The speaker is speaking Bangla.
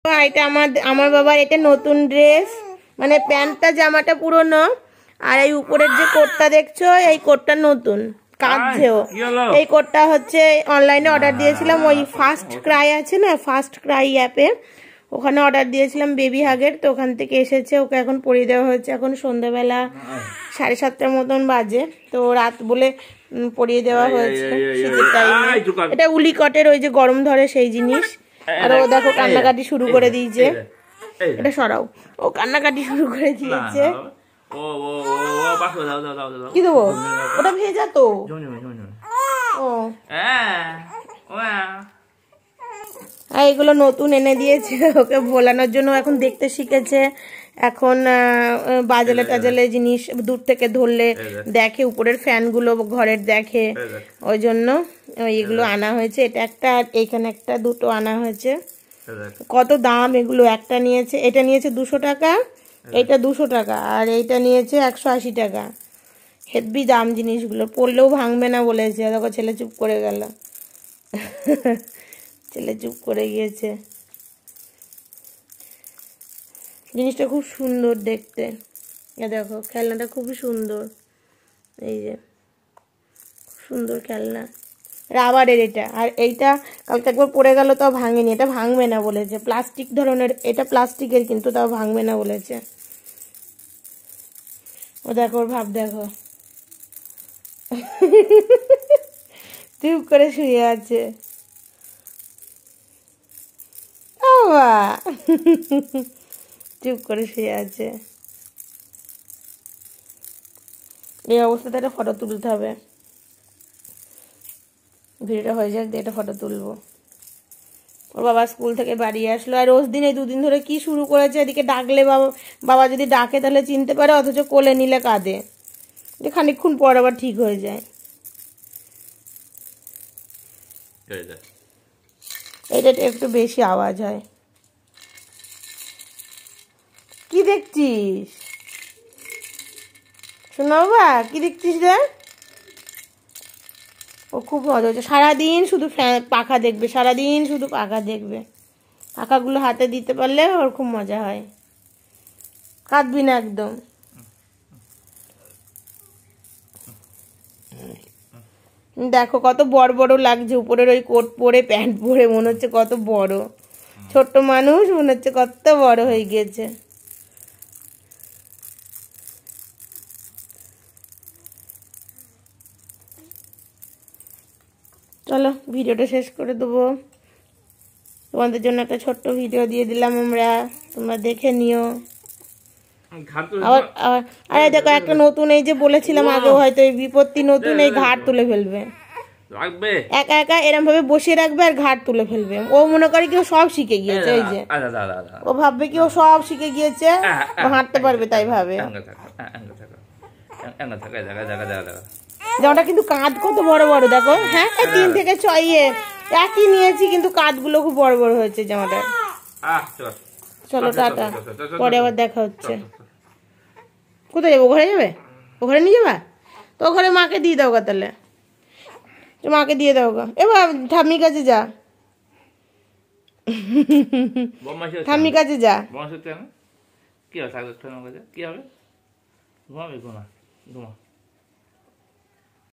এটা আমার বাবার এটা নতুন ড্রেস, মানে প্যান্টটা জামাটা পুরনো, আর এই উপরের যে কোটটা দেখছো এই কোটটা নতুন কাঁদছেও। এই কোটটা হচ্ছে অনলাইনে অর্ডার দিয়েছিলাম, ওই ফার্স্ট ক্রাই আছে না, ফার্স্ট ক্রাই অ্যাপে, ওখানে অর্ডার দিয়েছিলাম বেবি হাগের, তো ওখান থেকে এসেছে। ওকে এখন পরিয়ে দেওয়া হয়েছে। এখন সন্ধ্যাবেলা 7:30 মতন বাজে, তো রাত বলে পরিয়ে দেওয়া হয়েছে শীতের টাইমে। এটা উলিকটের ওই যে গরম ধরে সেই জিনিস। আর ও দেখো কান্নাকাটি শুরু করে দিয়েছে। এটা সরাও, ও কান্নাকাটি শুরু করে দিয়েছে। কি দেবো? ওটা ভেজা তো। ও এগুলো নতুন এনে দিয়েছে ওকে ভোলানোর জন্য। এখন দেখতে শিখেছে, এখন বাজালে টাজালে জিনিস দূর থেকে ধরলে দেখে, উপরের ফ্যানগুলো ঘরের দেখে, ওই জন্য এগুলো আনা হয়েছে। এটা একটা, এইখানে একটা, দুটো আনা হয়েছে। কত দাম এগুলো! একটা নিয়েছে, এটা নিয়েছে 200 টাকা, এইটা 200 টাকা, আর এইটা নিয়েছে 180 টাকা। হেভি দাম জিনিসগুলো, পড়লেও ভাঙবে না বলেছে। দেখো ছেলে চুপ করে গেল, ছেলে চুপ করে গিয়েছে। জিনিসটা খুব সুন্দর দেখতে, দেখো খেলনাটা খুবই সুন্দর, এই যে সুন্দর খেলনা, রাবারের এটা। আর এইটা কালকে একবার পড়ে গেল, তাও ভাঙেনি, এটা ভাঙবে না বলেছে। প্লাস্টিক ধরনের, এটা প্লাস্টিকের কিন্তু তাও ভাঙবে না বলেছে। ও দেখো ওর ভাব দেখো, চুপ করে শুয়ে আছে। চুপ করে শুয়ে আছে। এই অবস্থাতে একটা ফটো তুলতে হবে, ভিডিওটা হয়ে যাক দিয়ে একটা ফটো তুলবো। ওর বাবা স্কুল থেকে বাড়ি আসলো, আর রোজ দিন এই 2 দিন ধরে কি শুরু করেছে, এদিকে ডাকলে বাবা যদি ডাকে তাহলে চিনতে পারে, অথচ কোলে নিলে কাঁদে। খানিকক্ষণ পর আবার ঠিক হয়ে যায়। এটা একটু বেশি আওয়াজ হয়। কি দেখছিস শোনো বাবা, কি দেখছিস রে? ও খুব মজা হচ্ছে, সারাদিন শুধু পাখা দেখবে, সারাদিন শুধু পাখা দেখবে। পাখাগুলো হাতে দিতে পারলে ওর খুব মজা হয়, কাঁদবি না একদম। দেখো কত বড় বড় লাগছে, উপরের ওই কোট পরে প্যান্ট পরে মনে হচ্ছে কত বড়। ছোট্ট মানুষ মনে হচ্ছে কত বড় হয়ে গিয়েছে। চলো ভিডিওটা শেষ করে দেবো। তোমাদের জন্য একটা ছোট্ট ভিডিও দিয়ে দিলাম আমরা, তোমরা দেখে নিও। আরে দেখো একটা নতুন, এই যে বলেছিলাম আগে, হয়তো এই বিপত্তি নতুন, এই ঘাট তুলে ফেলবে, একা একা এরম ভাবে বসিয়ে রাখবে আর ঘাট তুলে ফেলবে। ও মনে করে কি ও সব শিখে গিয়েছে, এই যে ও ভাববে কি ও সব শিখে গিয়েছে, ও হাঁটতে পারবে তাই ভাবে। জামাটা কিন্তু কাঁধ কত বড় বড় দেখো। হ্যাঁ 3 থেকে 6 একই নিয়েছি, কিন্তু কাঁধগুলো খুব বড় বড় হয়েছে জামাটা। চলো টাটা, পরে আবার দেখা হচ্ছে। কোথায় যাবো? ঘরে যাবে? ও ঘরে নিয়ে যাবা তো? ঘরে মাকে দিয়ে দাও গা, তাহলে মাকে দিয়ে দাও গা। এবার ঠাম্মির কাছে যা, ঠাম্মির কাছে যা। কি হবে?